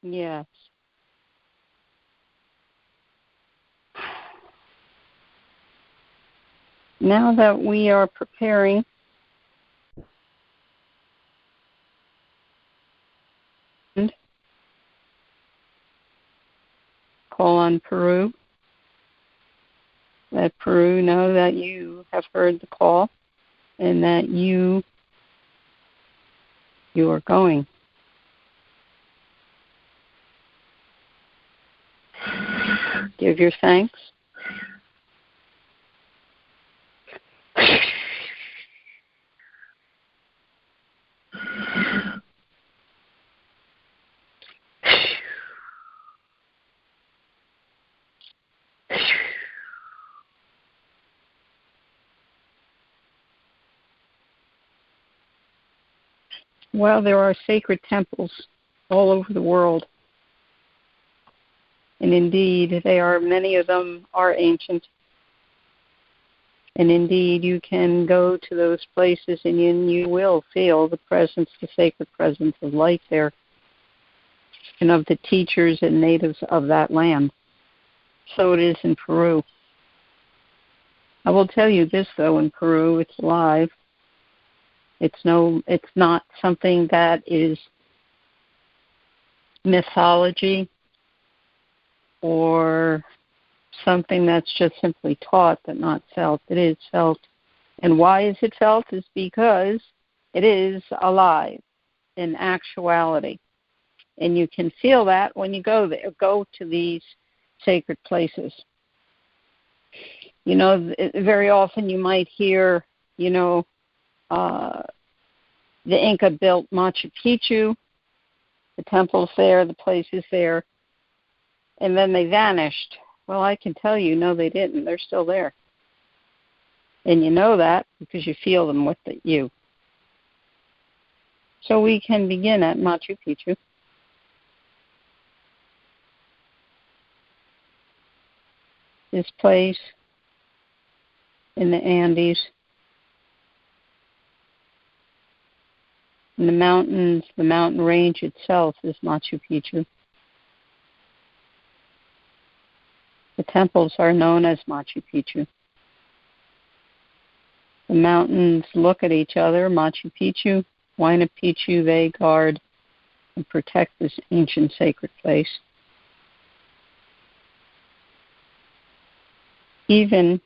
Yes. Now that we are preparing and call on Peru, let Peru know that you have heard the call and that you are going. Give your thanks. Well, there are sacred temples all over the world. And indeed, many of them are ancient. And indeed, you can go to those places and you will feel the sacred presence of life there, and of the teachers and natives of that land. So it is in Peru. I will tell you this, though, in Peru, it's alive. It's not something that is mythology or something that's just simply taught but not felt. It is felt. And why is it felt? Is because it is alive in actuality. And you can feel that when you go there, go to these sacred places. Very often you might hear, the Inca built Machu Picchu, the temple's there, the place is there, and then they vanished. Well, I can tell you, no, they didn't. They're still there. And you know that because you feel them with you. So we can begin at Machu Picchu. This place in the Andes, in the mountains, the mountain range itself is Machu Picchu. The temples are known as Machu Picchu. The mountains look at each other. Machu Picchu, Huayna Picchu, they guard and protect this ancient sacred place. Even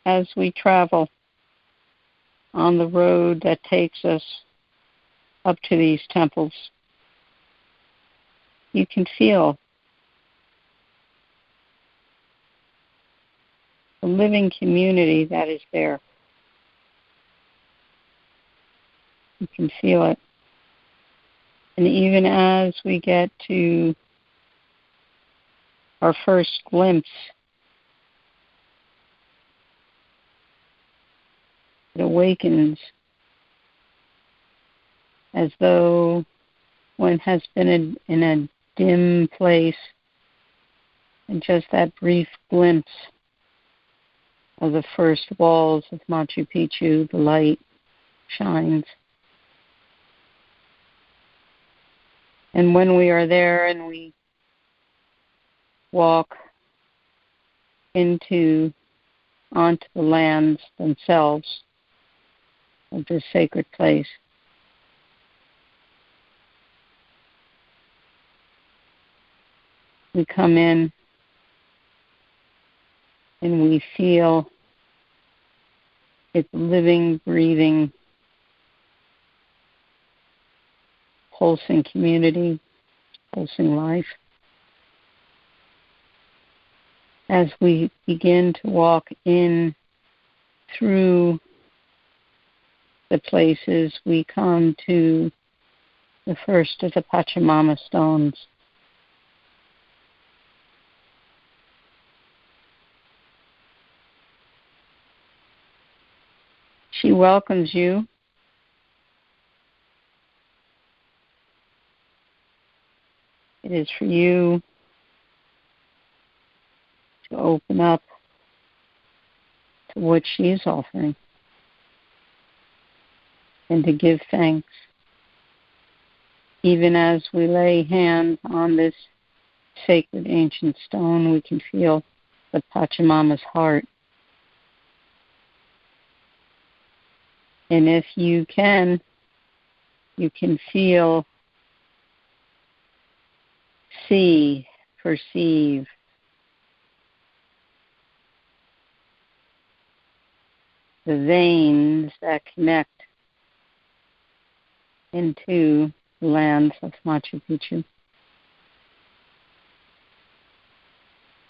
as we travel on the road that takes us up to these temples, you can feel the living community that is there. You can feel it. And even as we get to our first glimpse, it awakens as though one has been in a dim place, and just that brief glimpse of the first walls of Machu Picchu, the light shines. And when we are there and we walk onto the lands themselves of this sacred place, we come in and we feel its living, breathing, pulsing community, pulsing life. As we begin to walk in through the places, we come to the first of the Pachamama stones. She welcomes you. It is for you to open up to what she is offering and to give thanks. Even as we lay hands on this sacred ancient stone, we can feel the Pachamama's heart. And if you can feel, see, perceive the veins that connect into the lands of Machu Picchu.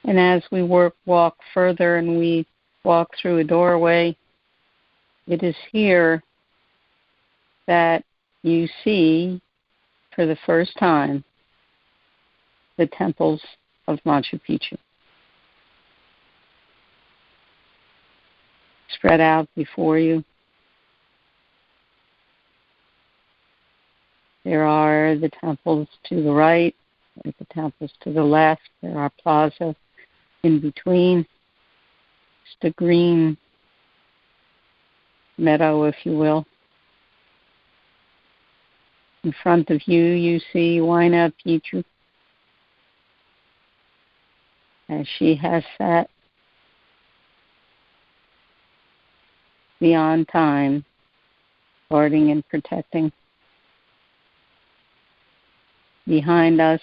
And as we walk further and we walk through a doorway, it is here that you see for the first time the temples of Machu Picchu. Spread out before you. There are the temples to the right, there are the temples to the left, there are plaza in between. It's the green meadow, if you will. In front of you, you see Huayna Picchu, as she has sat beyond time, guarding and protecting. Behind us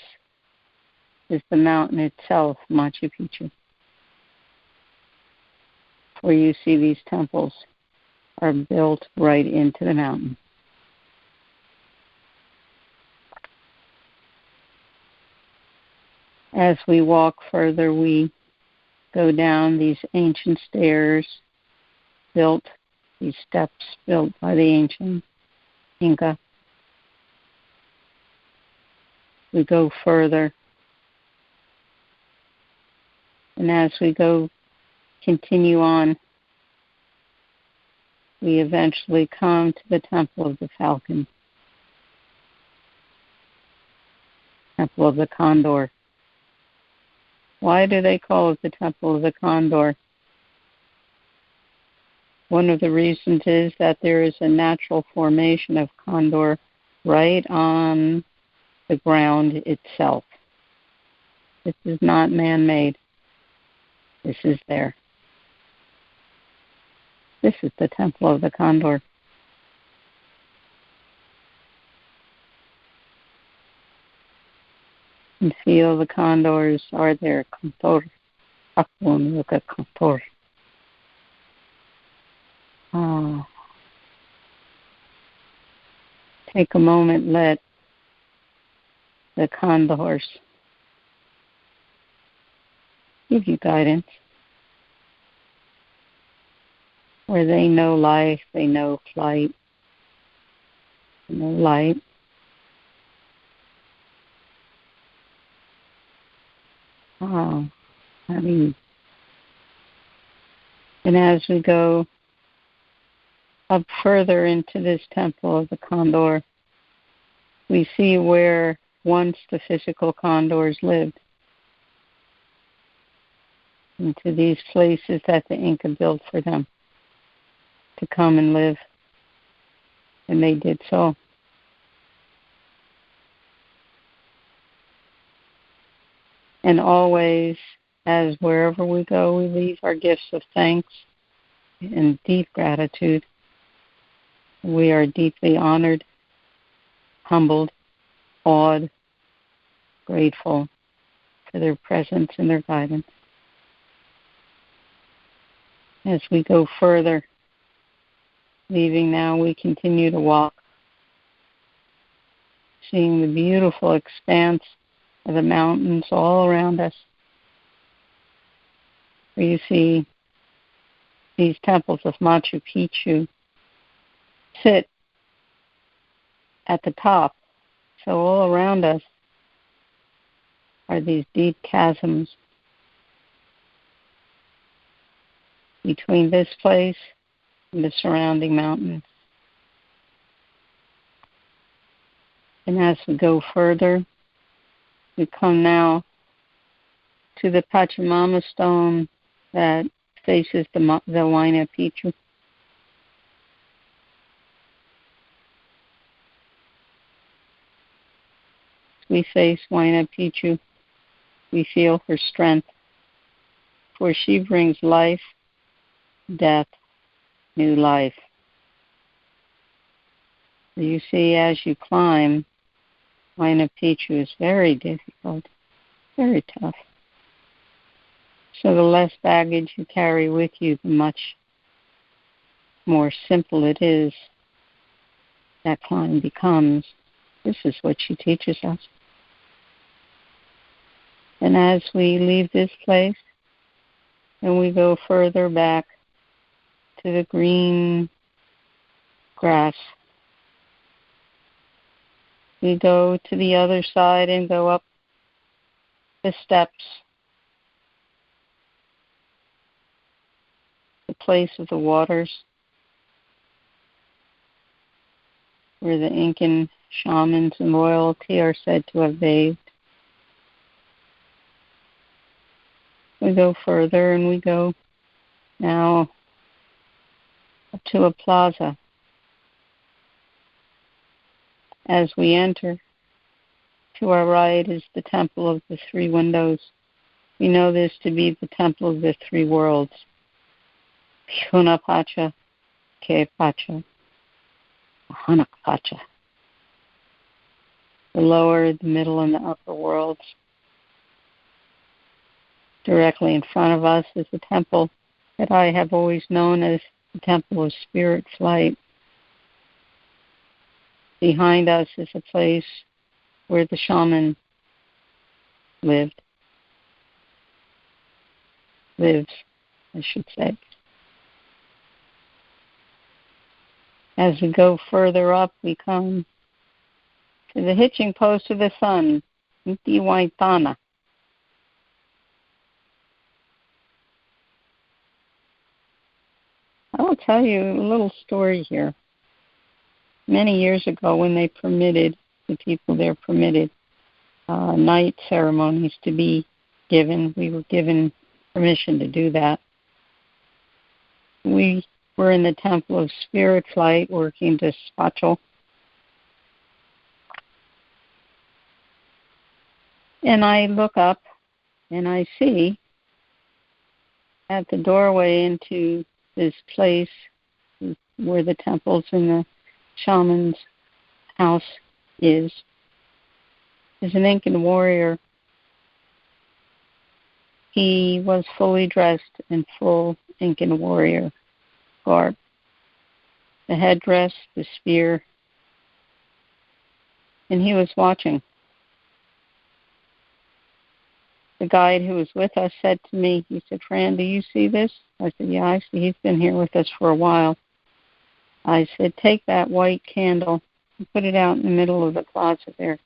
is the mountain itself, Machu Picchu. Where you see these temples are built right into the mountain. As we walk further, we go down these ancient stairs these steps built by the ancient Inca. We go further. And as we continue on, we eventually come to the Temple of the Falcon, Temple of the Condor. Why do they call it the Temple of the Condor? One of the reasons is that there is a natural formation of condor right on the ground itself. This is not man-made. This is there. This is the Temple of the Condor. And feel the condors are there. Condor. Look at Condor. Oh. Take a moment, let the condors give you guidance. Where they know life, they know flight, they know light. Oh, and as we go up further into this Temple of the Condor, we see where once the physical condors lived. Into these places that the Inca built for them to come and live. And they did so. And always, as wherever we go, we leave our gifts of thanks and deep gratitude. We are deeply honored, humbled, awed, grateful for their presence and their guidance. As we go further, leaving now, we continue to walk, seeing the beautiful expanse of the mountains all around us. Where you see these temples of Machu Picchu sit at the top. So all around us are these deep chasms between this place and the surrounding mountains. And as we go further, we come now to the Pachamama stone that faces the Huayna Picchu. we face Huayna Picchu, we feel her strength, for she brings life, death, new life. You see, as you climb, Huayna Picchu is very difficult, very tough. So the less baggage you carry with you, the much more simple it is that climb becomes. This is what she teaches us. And as we leave this place and we go further back to the green grass, we go to the other side and go up the steps, the place of the waters, where the Incan shamans and royalty are said to have bathed. We go further and we go now up to a plaza. As we enter, to our right is the Temple of the Three Windows. We know this to be the Temple of the Three Worlds. Huna Pacha, Ke Pacha, Hanak Pacha. The lower, the middle, and the upper worlds. Directly in front of us is the temple that I have always known as the Temple of Spirit Flight. Behind us is a place where the shaman lives, I should say. As we go further up, we come to the hitching post of the sun, Inti Waitana. I will tell you a little story here. Many years ago, when they permitted, the people there permitted night ceremonies to be given, we were given permission to do that. We were in the Temple of Spirit Flight working despacho. And I look up and I see at the doorway into this place where the temples and the shaman's house is an Incan warrior. He was fully dressed in full Incan warrior garb. The headdress, the spear, and he was watching. The guide who was with us said to me, he said, "Fran, do you see this?" I said, "Yeah, I see. He's been here with us for a while." I said, "Take that white candle and put it out in the middle of the plaza there."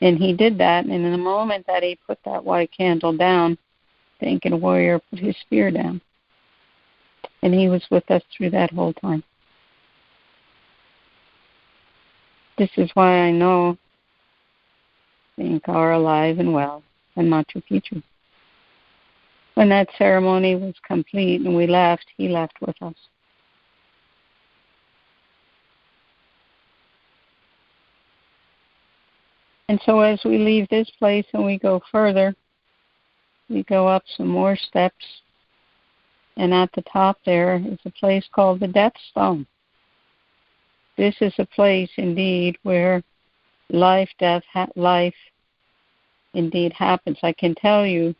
And he did that, and in the moment that he put that white candle down, the Incan warrior put his spear down. And he was with us through that whole time. This is why I know the Inca are alive and well in Machu Picchu. When that ceremony was complete and we left, he left with us. And so as we leave this place and we go further, we go up some more steps, and at the top there is a place called the Death Stone. This is a place indeed where life indeed happens. I can tell you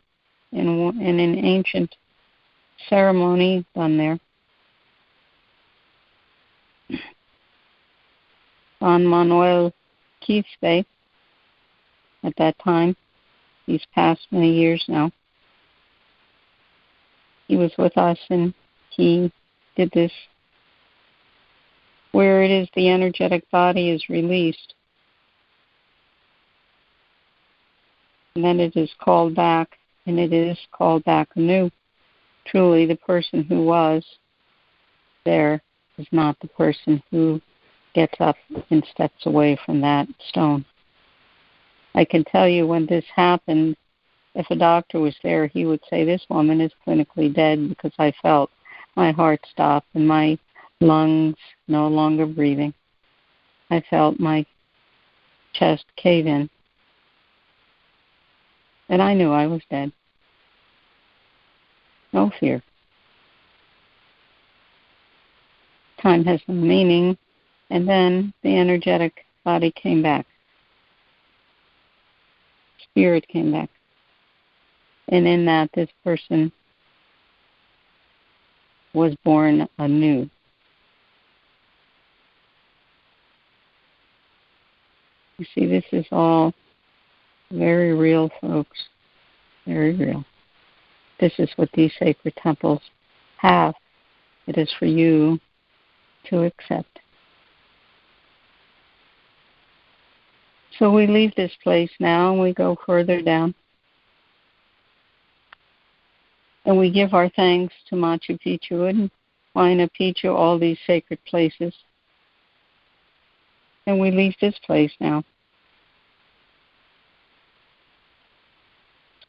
in an ancient ceremony done there, Don Manuel Quispe, at that time, he's passed many years now, he was with us and he did this where it is the energetic body is released. And then it is called back, and it is called back anew. Truly, the person who was there is not the person who gets up and steps away from that stone. I can tell you when this happened, if a doctor was there, he would say, "This woman is clinically dead," because I felt my heart stop and my lungs no longer breathing. I felt my chest cave in And I knew I was dead. No fear. Time has no meaning. And then the energetic body came back. Spirit came back. And in that, this person was born anew. You see, this is all very real, folks. Very real. This is what these sacred temples have. It is for you to accept. So we leave this place now and we go further down. And we give our thanks to Machu Picchu and Huayna Picchu, all these sacred places. And we leave this place now.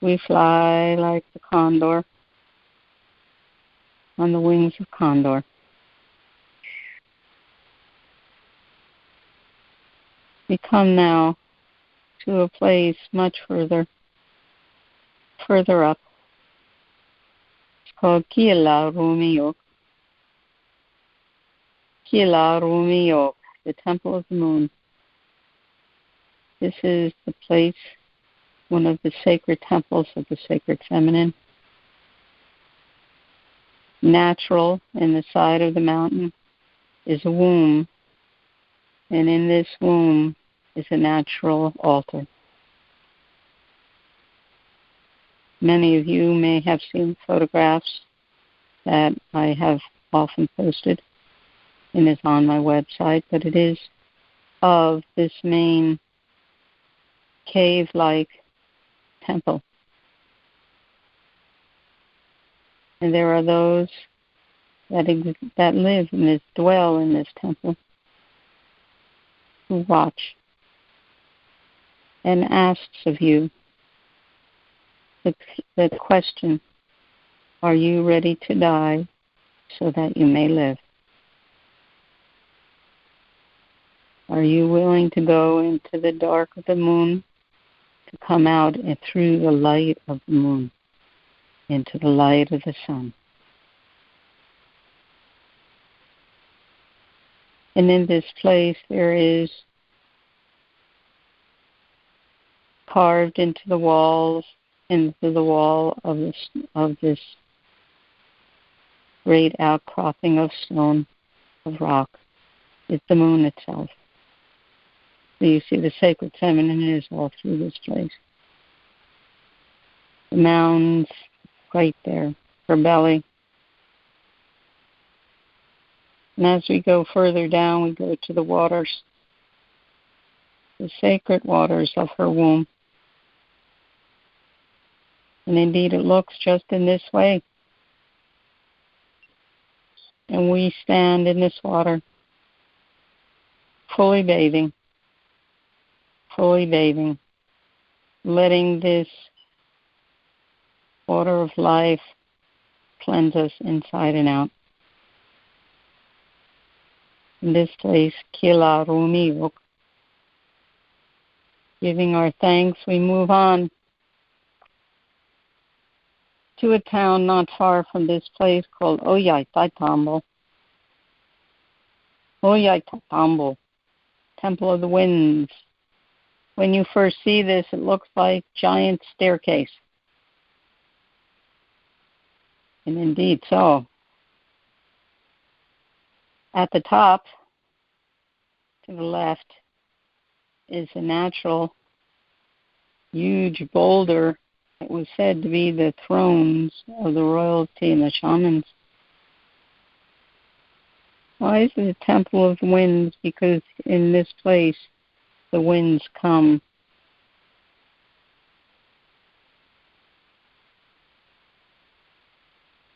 We fly like the condor on the wings of Condor. We come now to a place much further up. It's called Ayllusuyu. Ayllusuyu, the Temple of the Moon. This is the place, one of the sacred temples of the sacred feminine. Natural in the side of the mountain is a womb, and in this womb is a natural altar. Many of you may have seen photographs that I have often posted and is on my website, but it is of this main cave-like temple. And there are those that live in this, dwell in this temple, who watch and asks of you the question, are you ready to die so that you may live? Are you willing to go into the dark of the moon to come out and through the light of the moon into the light of the sun? And in this place there is carved into the wall of this great outcropping of stone, of rock, is the moon itself. So you see the sacred feminine is all through this place. The mounds right there, her belly. And as we go further down, we go to the waters, the sacred waters of her womb. And indeed, it looks just in this way. And we stand in this water, fully bathing, letting this water of life cleanse us inside and out. In this place, Ayllusuyu, giving our thanks, we move on to a town not far from this place called Ollantaytambo. Ollantaytambo, Temple of the Winds. When you first see this, it looks like a giant staircase. And indeed so. At the top, to the left, is a natural, huge boulder that was said to be the thrones of the royalty and the shamans. Why is it a temple of winds? Because in this place, the winds come.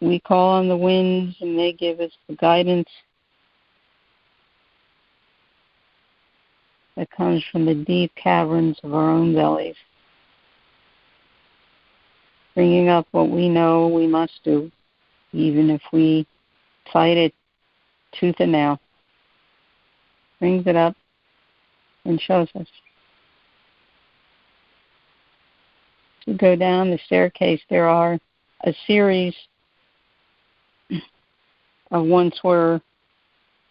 We call on the winds and they give us the guidance that comes from the deep caverns of our own bellies, bringing up what we know we must do, even if we fight it tooth and nail. Brings it up and shows us. To go down the staircase, there are a series of once were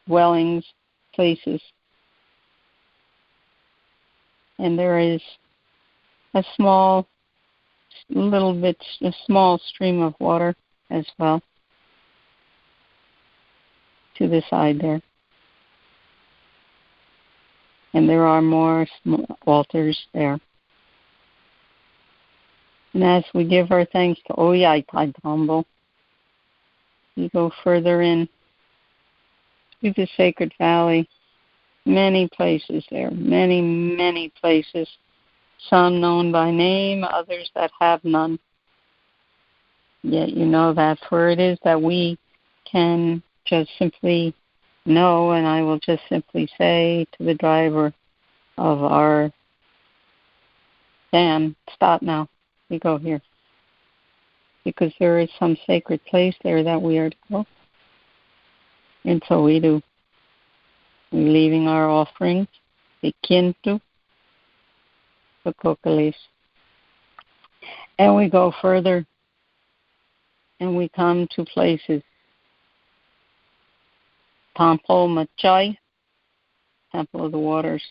dwellings, places. And there is a small stream of water as well to the side there. And there are more altars there. And as we give our thanks to Oyai Tai Tambo, we go further in to the Sacred Valley. Many places there, many, many places. Some known by name, others that have none. Yet you know that's where it is that we can just simply know, and I will just simply say to the driver of our van, stop now, we go here. Because there is some sacred place there that we are to go. And so we do. We're leaving our offerings, the kintu, the kokalis. And we go further, and we come to places. Temple Machai, Temple of the Waters.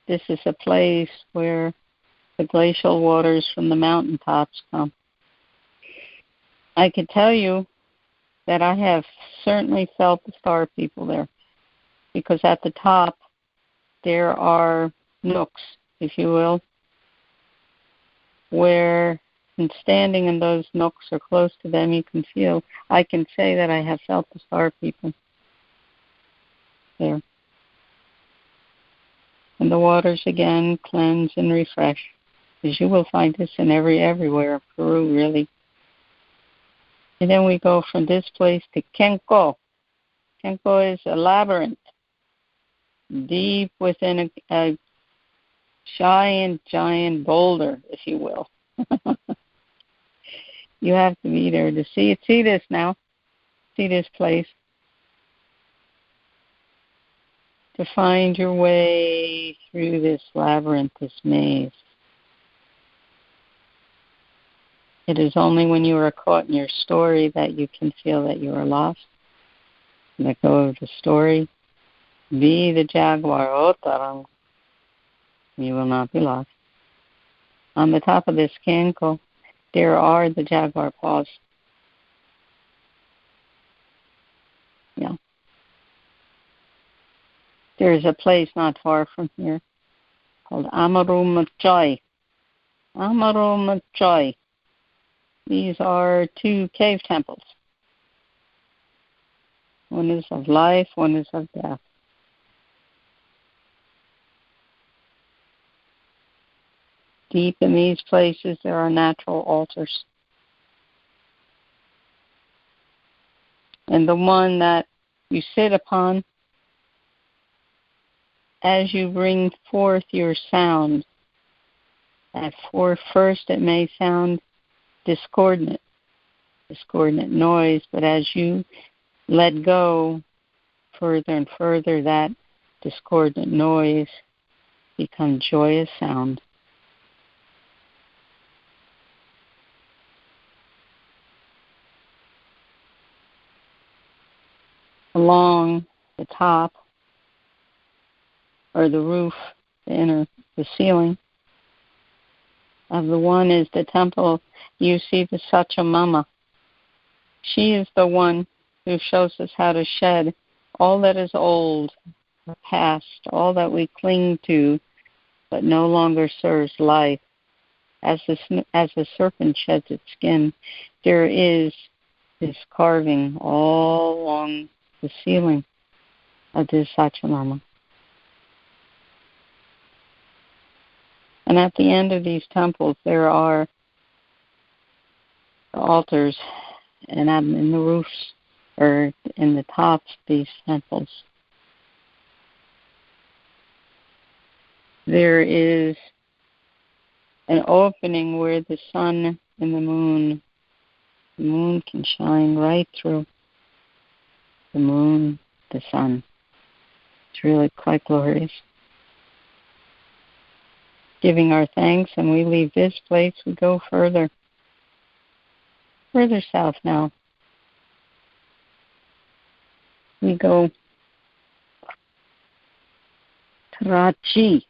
This is a place where the glacial waters from the mountaintops come. I can tell you that I have certainly felt the star people there, because at the top there are nooks, if you will, where, and standing in those nooks or close to them, you can feel, I can say that I have felt the star people there. And the waters again cleanse and refresh, as you will find this in everywhere of Peru, really. And then we go from this place to Kenko. Kenko is a labyrinth deep within a giant boulder, if you will. You have to be there to see it. See this now. See this place. To find your way through this labyrinth, this maze. It is only when you are caught in your story that you can feel that you are lost. Let go of the story. Be the jaguar, Otarang. You will not be lost. On the top of this Kenko, there are the jaguar paws. Yeah. There is a place not far from here called Amaru Machai. Amaru Machai. These are two cave temples. One is of life, one is of death. Deep in these places, there are natural altars. And the one that you sit upon, as you bring forth your sound, at first it may sound discordant noise, but as you let go further and further, that discordant noise becomes joyous sound. Along the top, or the roof, the ceiling of the one is the temple. You see the Sachamama. She is the one who shows us how to shed all that is old, past, all that we cling to, but no longer serves life. As the serpent sheds its skin, there is this carving all along the ceiling of this Sachamama. And at the end of these temples, there are altars, and in the roofs, or in the tops of these temples, there is an opening where the sun and the moon can shine right through. The moon, the sun. It's really quite glorious. giving our thanks, and we leave this place. We go further south now. We go Tarachi.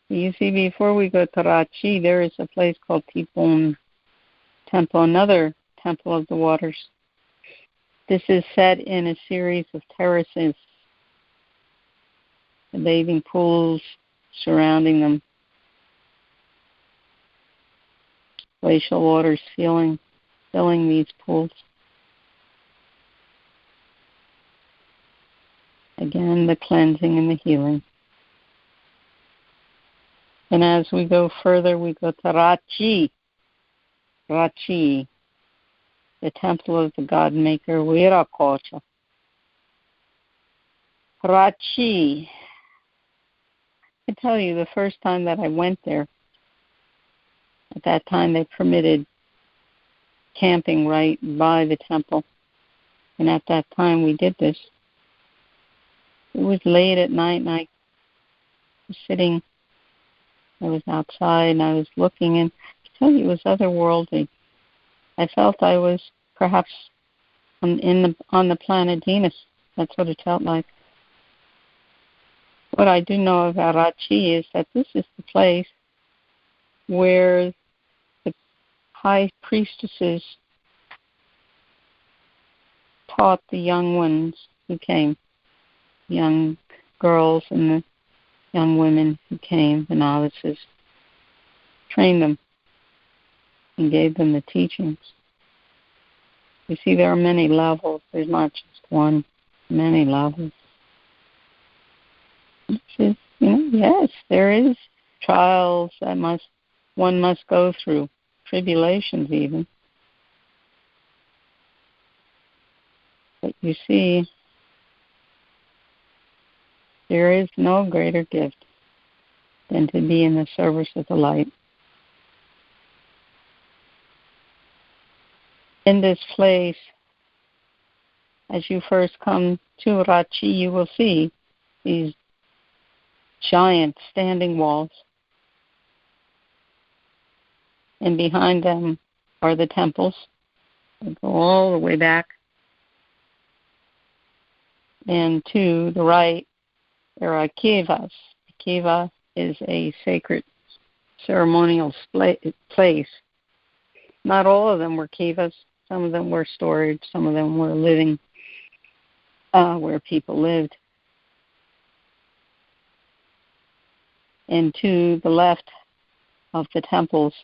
You see, before we go to Tarachi, there is a place called Tipon Temple, another temple of the waters. This is set in a series of terraces, the bathing pools surrounding them, glacial waters filling these pools. Again, the cleansing and the healing. And as we go further, we go to Rachi, the temple of the god maker, Viracocha. Rachi. I tell you, the first time that I went there, at that time they permitted camping right by the temple. And at that time we did this. It was late at night, and I was sitting. I was outside, and I was looking, and I tell you, it was otherworldly. I felt I was perhaps on the planet Venus. That's what it felt like. What I do know about Rachi is that this is the place where the high priestesses taught the young ones who came, young girls and the young women who came, the novices, trained them and gave them the teachings. You see, there are many levels. There's not just one, many levels. Yes, there is trials that one must go through, tribulations even. But you see, there is no greater gift than to be in the service of the light. In this place, as you first come to Rachi, you will see these giant standing walls. And behind them are the temples. They go all the way back. And to the right, there are kivas. A kiva is a sacred ceremonial place. Not all of them were kivas. Some of them were storage. Some of them were living, where people lived. And to the left of the temples,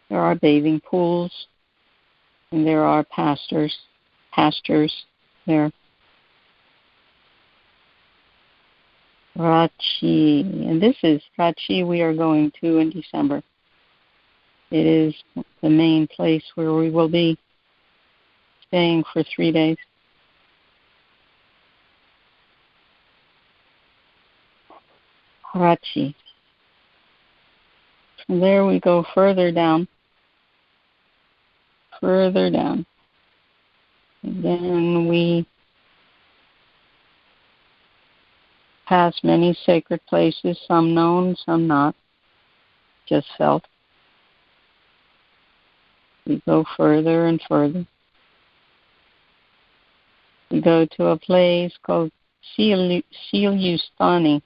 there are bathing pools, and there are pastures there. Rachi, and this is Rachi we are going to in December. It is the main place where we will be staying for 3 days. Rachi. From there we go further down. And then we pass many sacred places, some known, some not, just felt. We go further and further. We go to a place called Ayllusuyu.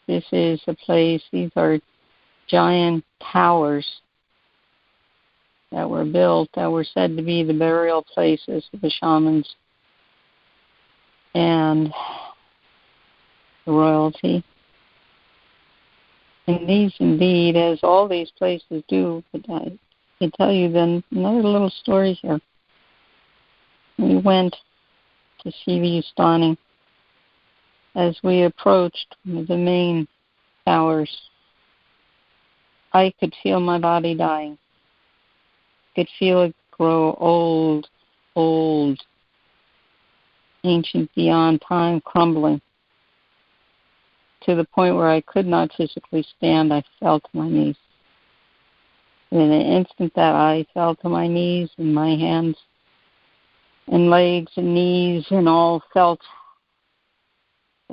This is a place, these are giant towers that were built, that were said to be the burial places of the shamans and the royalty. And these indeed, as all these places do, but I can tell you then another little story here. We went to see the Ayllusuyu. As we approached the main towers, I could feel my body dying. I could feel it grow old, ancient beyond time, crumbling, to the point where I could not physically stand. I fell to my knees. And in the instant that I fell to my knees, and my hands and legs and knees and all felt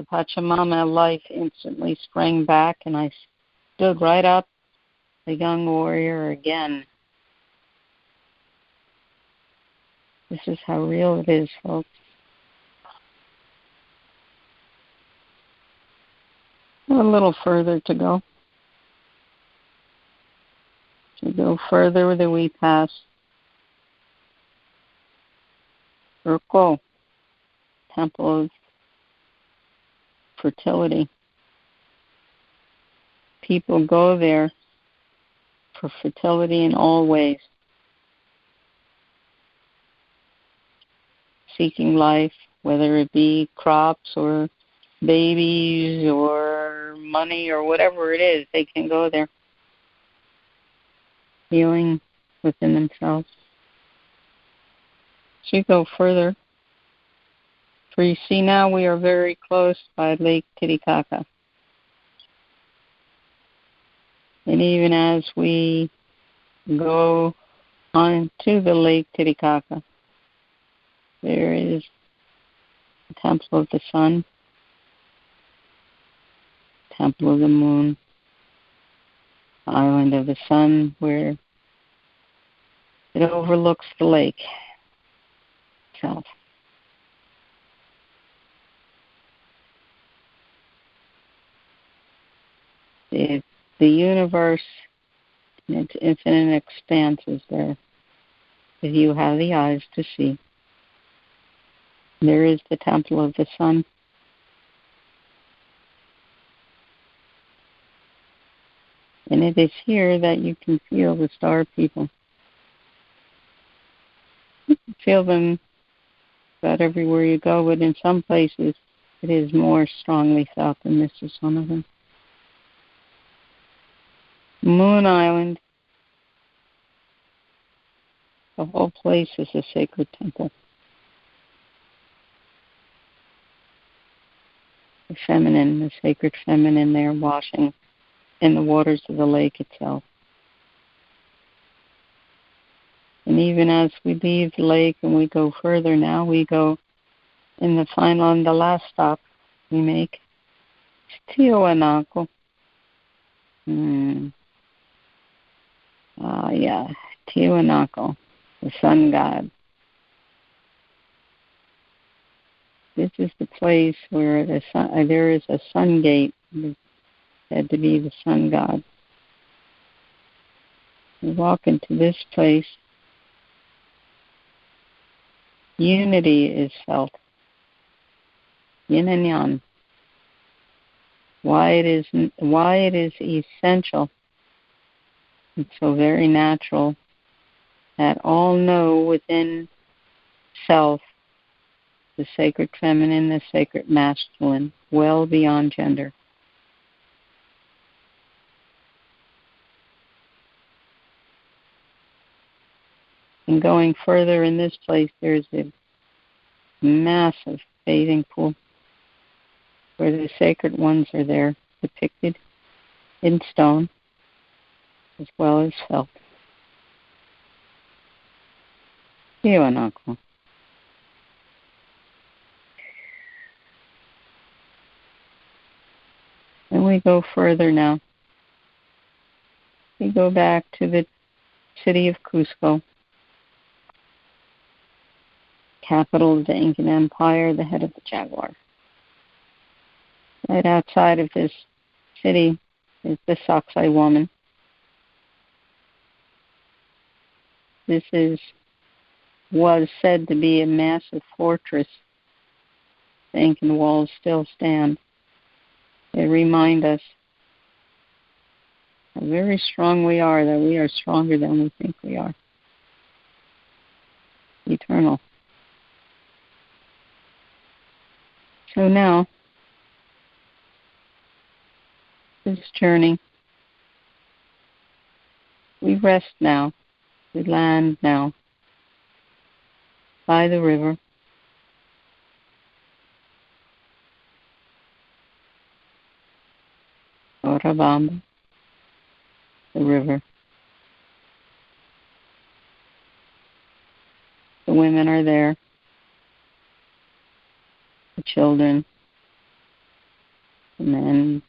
the Pachamama life instantly sprang back, and I stood right up, a young warrior again. This is how real it is, folks. A little further to go. To go further, that we pass Urko, Temple of Fertility. People go there for fertility in all ways. Seeking life, whether it be crops or babies or money or whatever it is, they can go there. Healing within themselves. So you go further. For you see, now we are very close by Lake Titicaca. And even as we go on to the Lake Titicaca, there is the Temple of the Sun, Temple of the Moon, Island of the Sun, where it overlooks the lake itself. The universe and its infinite expanse is there, if you have the eyes to see. There is the Temple of the Sun. And it is here that you can feel the star people. You can feel them about everywhere you go, but in some places it is more strongly felt, and this is one of them. Moon Island, the whole place is a sacred temple. The feminine, the sacred feminine there washing in the waters of the lake itself. And even as we leave the lake and we go further now, we go in the final and the last stop we make. Tiwanaku. Tiwanaku, the sun god. This is the place where there is a sun gate, said to be the sun god. We walk into this place. Unity is felt. Yin and yang. Why it is essential. It's so very natural that all know within self the sacred feminine, the sacred masculine, well beyond gender. And going further in this place, there's a massive bathing pool where the sacred ones are there, depicted in stone as well as felt. Tiwanaku. And we go further now. We go back to the city of Cusco, capital of the Incan Empire, the head of the jaguar. Right outside of this city is the Saksai woman. This was said to be a massive fortress. The Incan walls still stand. They remind us how very strong we are, that we are stronger than we think we are. Eternal. So now, this journey, we rest now, we land now by the river. Orabamba, the river. The women are there, the children, the men,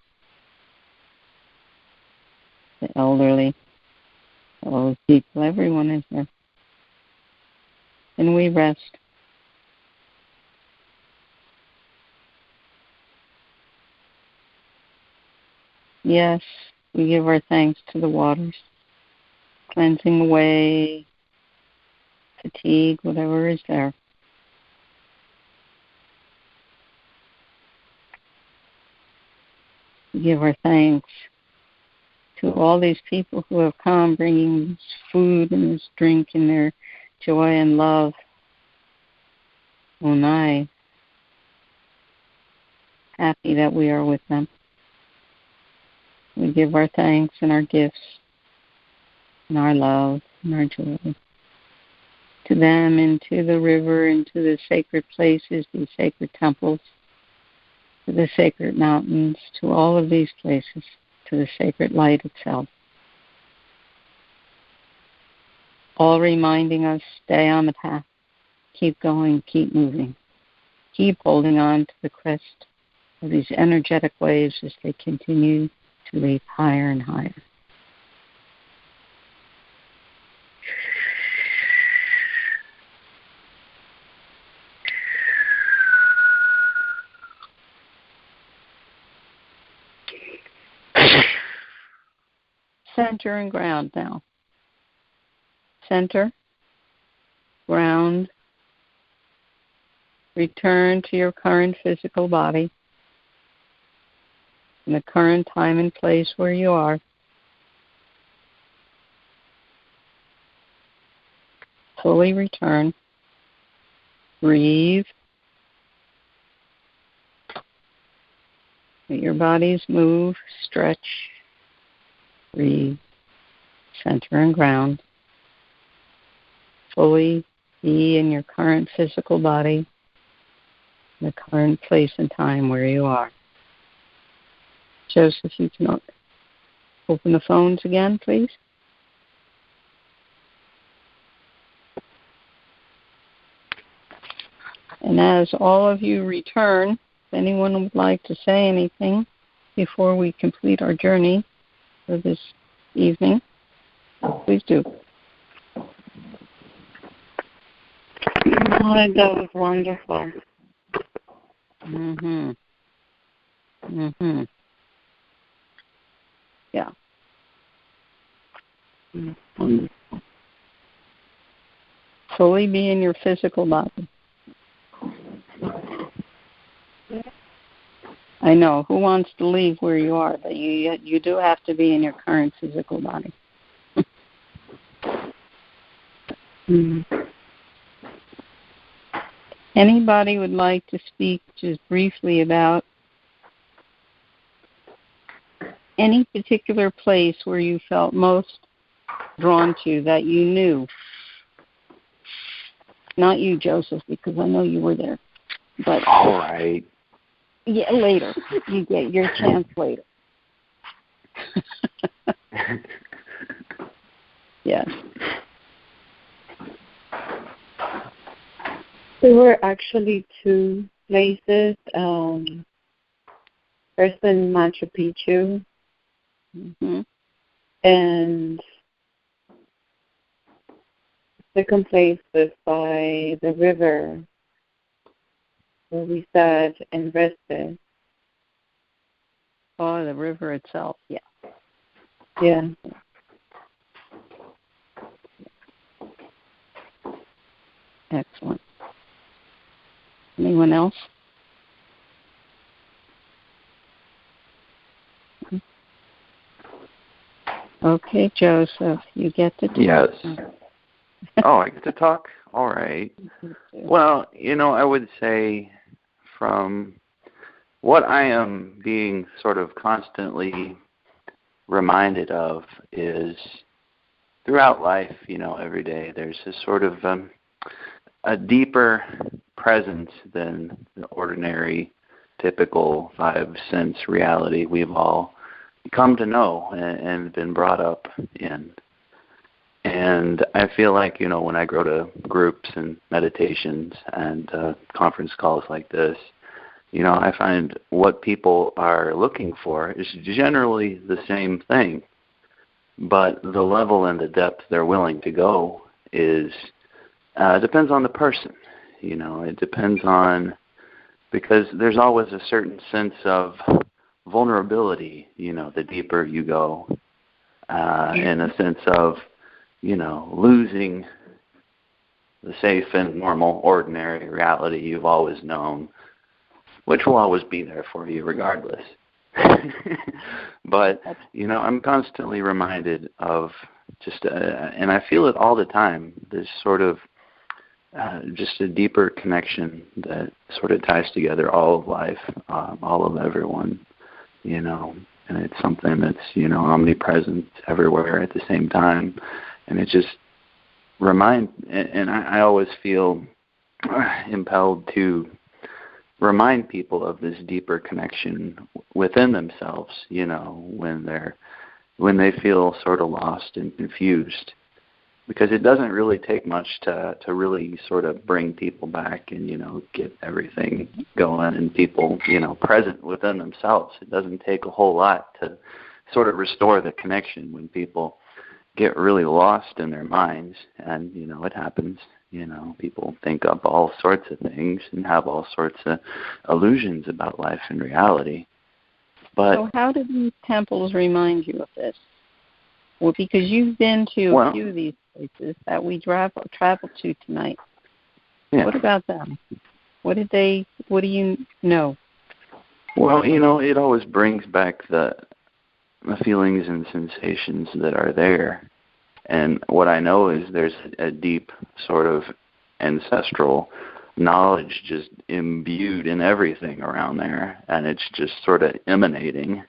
the elderly, all those people, everyone is there. And we rest. Yes, we give our thanks to the waters, cleansing away fatigue, whatever is there. We give our thanks to all these people who have come bringing this food and this drink and their joy and love. Onai, happy that we are with them. We give our thanks and our gifts and our love and our joy to them and to the river and to the sacred places, these sacred temples, to the sacred mountains, to all of these places, to the sacred light itself. All reminding us, stay on the path, keep going, keep moving, keep holding on to the crest of these energetic waves as they continue to leap higher and higher. Center and ground now. Center, ground, return to your current physical body, in the current time and place where you are. Fully return. Breathe. Let your bodies move, stretch, breathe, center and ground. Fully be in your current physical body, in the current place and time where you are. Joseph, you can open the phones again, please. And as all of you return, if anyone would like to say anything before we complete our journey for this evening, please do. Oh, that was wonderful. Yeah. Wonderful. Fully be in your physical body. I know. Who wants to leave where you are? But you do have to be in your current physical body. Anybody would like to speak just briefly about any particular place where you felt most drawn to that you knew? Not you, Joseph, because I know you were there. But all right. Yeah, later. You get your chance later. Yes. There were actually two places. First in Machu Picchu, and second place was by the river where we sat and rested. Oh, the river itself, yeah. Yeah. Excellent. Anyone else? Okay, Joseph, you get to talk. Yes. Oh, I get to talk? All right. Well, I would say from what I am being sort of constantly reminded of is throughout life, every day, there's this sort of a deeper presence than the ordinary, typical five-sense reality we've all come to know and been brought up in. And I feel like, when I go to groups and meditations and conference calls like this, I find what people are looking for is generally the same thing, but the level and the depth they're willing to go is depends on the person. It depends on, because there's always a certain sense of vulnerability, the deeper you go, in a sense of, losing the safe and normal, ordinary reality you've always known, which will always be there for you regardless. But, I'm constantly reminded of just, and I feel it all the time, this sort of just a deeper connection that sort of ties together all of life, all of everyone, and it's something that's, omnipresent everywhere at the same time. And it just and I always feel impelled to remind people of this deeper connection within themselves, when they feel sort of lost and confused, because it doesn't really take much to really sort of bring people back and, get everything going and people, present within themselves. It doesn't take a whole lot to sort of restore the connection when people get really lost in their minds. And, it happens. People think up all sorts of things and have all sorts of illusions about life and reality. But so how do these temples remind you of this? Well, because you've been to a few of these places that we traveled to tonight. Yeah. What about them? What do you know? Well, it always brings back the feelings and sensations that are there. And what I know is there's a deep sort of ancestral knowledge just imbued in everything around there, and it's just sort of emanating.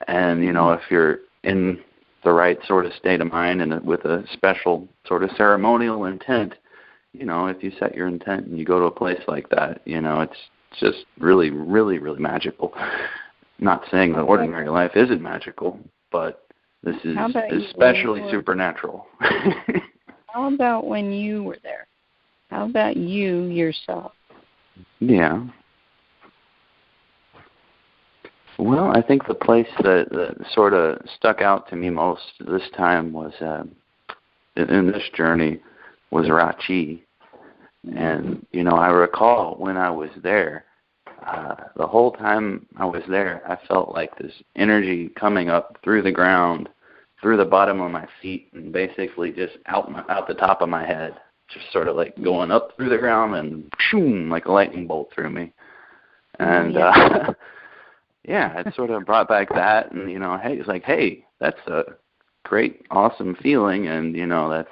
And, if you're in the right sort of state of mind and with a special sort of ceremonial intent, if you set your intent and you go to a place like that, it's just really, really, really magical. Not saying that ordinary life isn't magical, but this is especially supernatural. How about when you were there? How about you yourself? Yeah. Well, I think the place that sort of stuck out to me most this time was, in this journey, was Rachi. And, I recall when I was there, the whole time I was there, I felt like this energy coming up through the ground, through the bottom of my feet, and basically just out the top of my head, just sort of like going up through the ground and shoom, like a lightning bolt through me. And yeah, it sort of brought back that, and hey, it's like, hey, that's a great, awesome feeling, and that's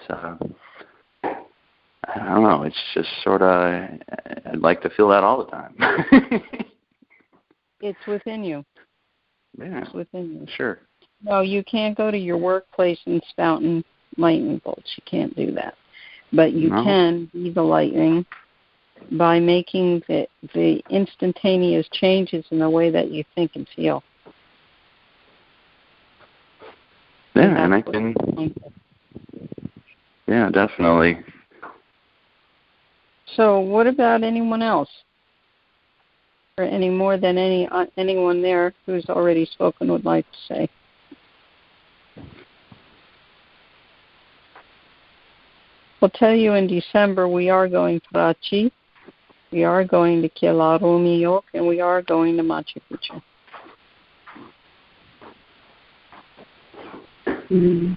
I don't know, it's just sort of, I'd like to feel that all the time. It's within you. Yeah, it's within you. Sure. No, you can't go to your workplace and spouting lightning bolts. You can't do that. But you can be the lightning by making the instantaneous changes in the way that you think and feel. Yeah, and I can. Yeah, definitely. So, what about anyone else, or any more than anyone there who's already spoken would like to say? I'll tell you, in December we are going to Rachi, we are going to Kilarumiyok, and we are going to Machu Picchu. Mm-hmm.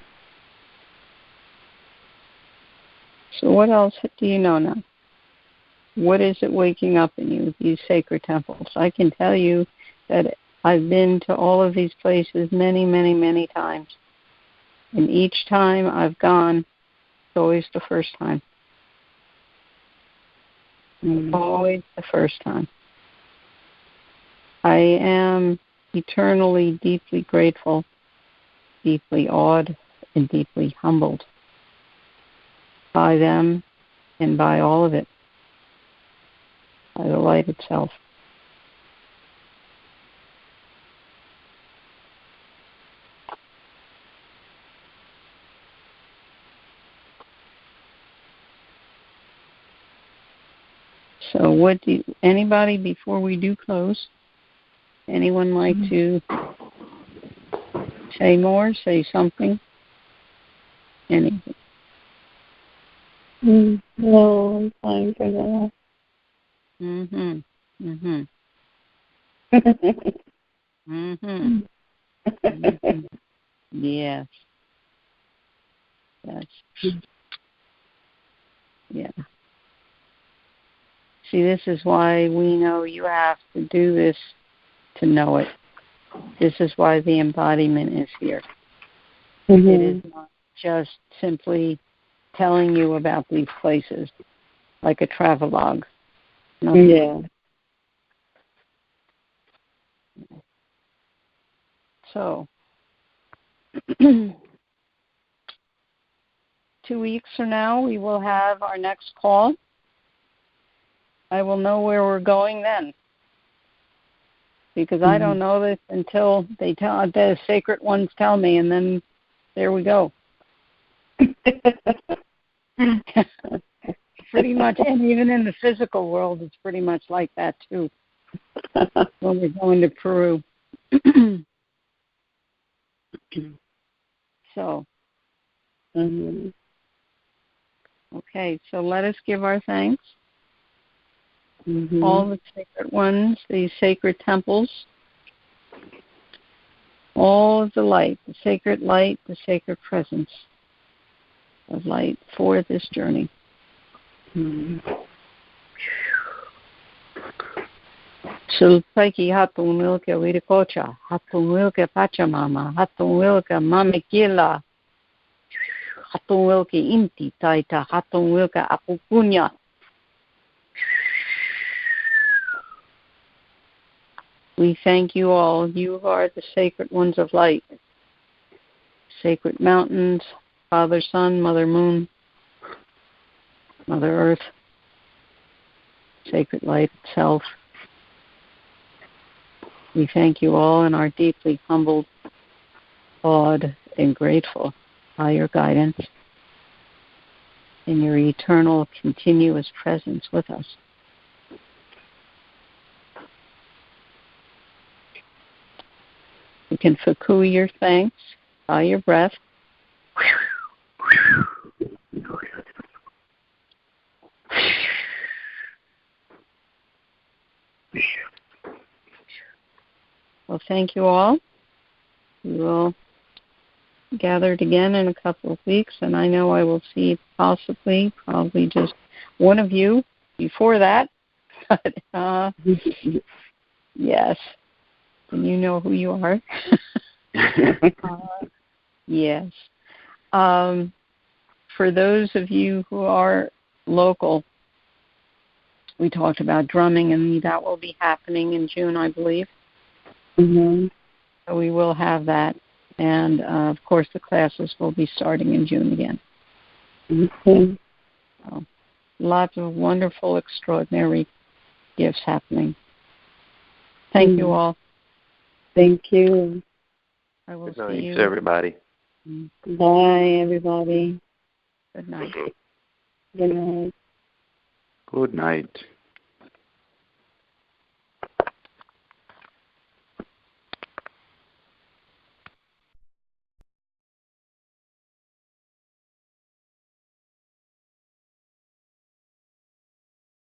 So what else do you know now? What is it waking up in you, these sacred temples? I can tell you that I've been to all of these places many, many, many times. And each time I've gone, it's always the first time. Always the first time. I am eternally, deeply grateful, deeply awed, and deeply humbled by them and by all of it. By the light itself. So anybody before we do close, anyone like to say more, say something? Anything? No, I'm fine for now. Yes. Yeah. See, this is why we know you have to do this to know it. This is why the embodiment is here. It is not just simply telling you about these places like a travelogue. No. Yeah. So, 2 weeks from now, we will have our next call. I will know where we're going then, because I don't know this until the sacred ones tell me, and then there we go. Pretty much, and even in the physical world, it's pretty much like that too. When we're going to Peru. So, okay, so let us give our thanks. All the sacred ones, these sacred temples, all of the light, the sacred presence of light for this journey. Sulpaki hatun wilka wirikocha, hatun wilka pachamama, hatun wilka mamikila, hatun wilka inti taita, hatun wilka apupunya. We thank you all. You are the sacred ones of light. Sacred mountains, Father Sun, Mother Moon, Mother Earth, sacred light itself. We thank you all and are deeply humbled, awed, and grateful by your guidance and your eternal, continuous presence with us. You can fuku your thanks by your breath. Well, thank you all. We will gather again in a couple of weeks, and I know I will see probably just one of you before that. But, yes. And you know who you are. Yes. For those of you who are local, we talked about drumming, and that will be happening in June, I believe. So we will have that. And, of course, the classes will be starting in June again. So, lots of wonderful, extraordinary gifts happening. Thank you all. Thank you. I will Good night, see you. everybody. Bye, everybody. Good night. Good night. Good night.